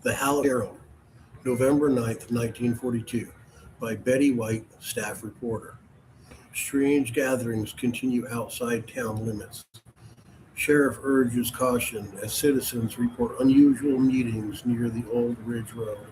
The Hallux Herald, November 9th, 1942, by Betty White, staff reporter. Strange gatherings continue outside town limits. Sheriff urges caution as citizens report unusual meetings near the Old Ridge Road.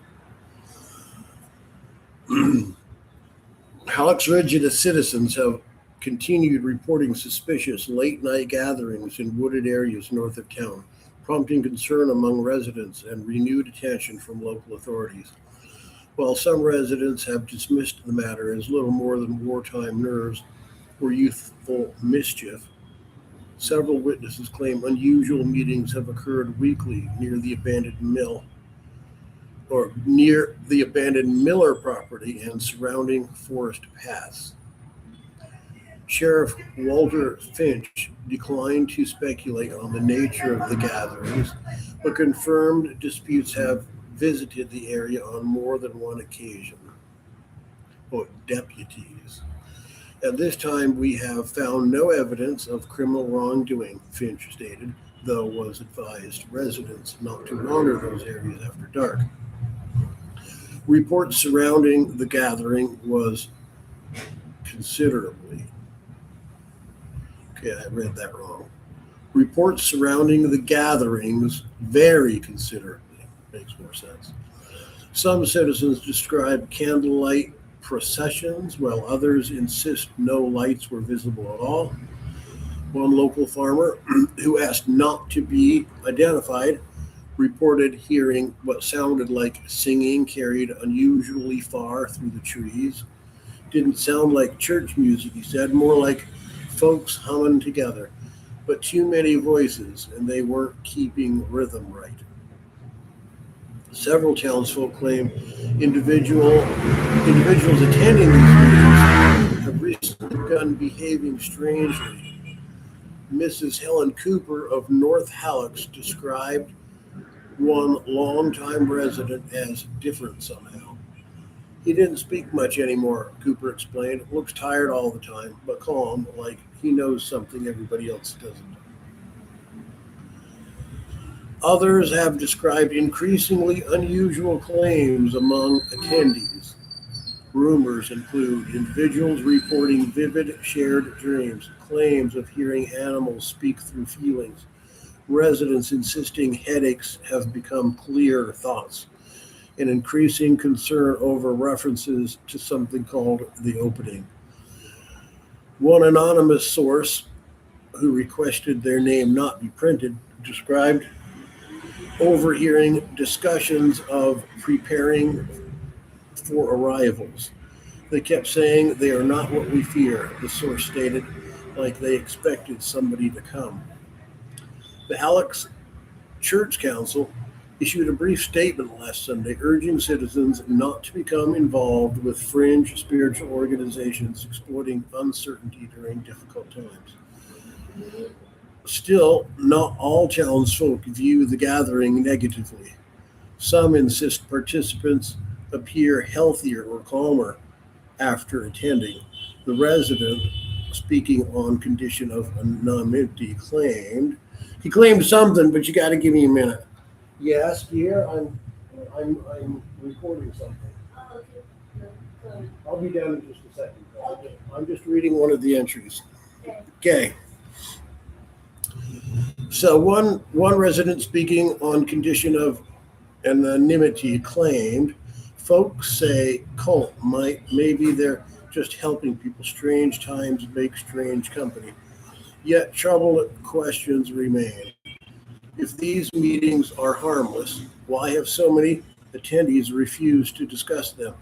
Hallux Ridge citizens have continued reporting suspicious late-night gatherings in wooded areas north of town, prompting concern among residents and renewed attention from local authorities. While some residents have dismissed the matter as little more than wartime nerves or youthful mischief, several witnesses claim unusual meetings have occurred weekly near the abandoned Miller property and surrounding forest paths. Sheriff Walter Finch declined to speculate on the nature of the gatherings, but confirmed disputes have visited the area on more than one occasion. Deputies. At this time, we have found no evidence of criminal wrongdoing, Finch stated, though was advised residents not to wander those areas after dark. Reports surrounding the gathering was considerably. Okay, I read that wrong. Reports surrounding the gatherings vary considerably. Makes more sense. Some citizens describe candlelight processions, while others insist no lights were visible at all. One local farmer, who asked not to be identified, reported hearing what sounded like singing carried unusually far through the trees. Didn't sound like church music, he said, more like folks humming together, but too many voices, and they weren't keeping rhythm right. Several townsfolk claim individuals attending these meetings have recently begun behaving strangely. Mrs. Helen Cooper of North Hallux described one longtime resident as different somehow. He didn't speak much anymore, Cooper explained. Looks tired all the time, but calm, like he knows something everybody else doesn't. Others have described increasingly unusual claims among attendees. Rumors include individuals reporting vivid shared dreams, claims of hearing animals speak through feelings, residents insisting headaches have become clear thoughts, and increasing concern over references to something called the opening. One anonymous source, who requested their name not be printed, described overhearing discussions of preparing for arrivals. They kept saying they are not what we fear, the source stated, like they expected somebody to come. The Hallux Church Council issued a brief statement last Sunday urging citizens not to become involved with fringe spiritual organizations exploiting uncertainty during difficult times. Still, not all townsfolk view the gathering negatively. Some insist participants appear healthier or calmer after attending. The resident, speaking on condition of anonymity, he claimed something, but you got to give me a minute. Yes, dear, I'm recording something. I'll be down in just a second. I'm just reading one of the entries. Okay. So one resident speaking on condition of anonymity claimed, folks say cult maybe they're just helping people. Strange times make strange company. Yet troubled questions remain. If these meetings are harmless, why have so many attendees refused to discuss them?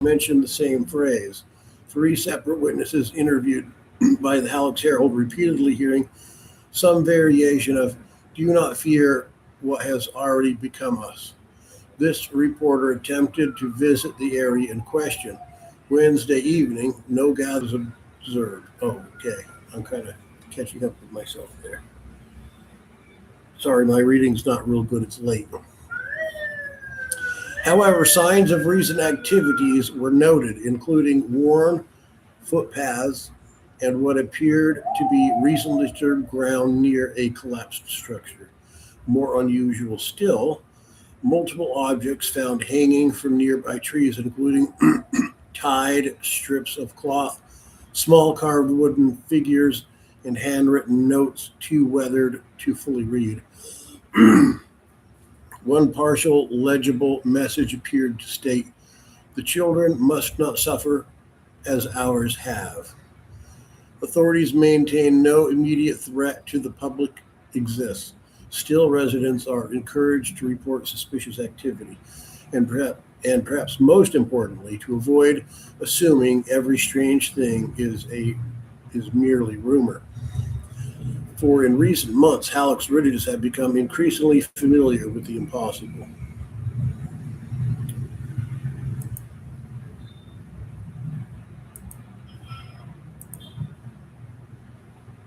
Mentioned the same phrase. 3 separate witnesses interviewed by the Hallux Herald repeatedly hearing some variation of, do not fear what has already become us. This reporter attempted to visit the area in question. Wednesday evening, no gatherings observed. Oh, okay. I'm kind of catching up with myself there. Sorry, my reading's not real good. It's late. However, signs of recent activities were noted, including worn footpaths and what appeared to be recently disturbed ground near a collapsed structure. More unusual still, Multiple objects found hanging from nearby trees, including tied strips of cloth, small carved wooden figures, and handwritten notes too weathered to fully read. One partial legible message appeared to state, "The children must not suffer as ours have." Authorities maintain no immediate threat to the public exists. Still, residents are encouraged to report suspicious activity, and perhaps most importantly, to avoid assuming every strange thing is merely rumor. For in recent months, Hallux Ridges have become increasingly familiar with the impossible.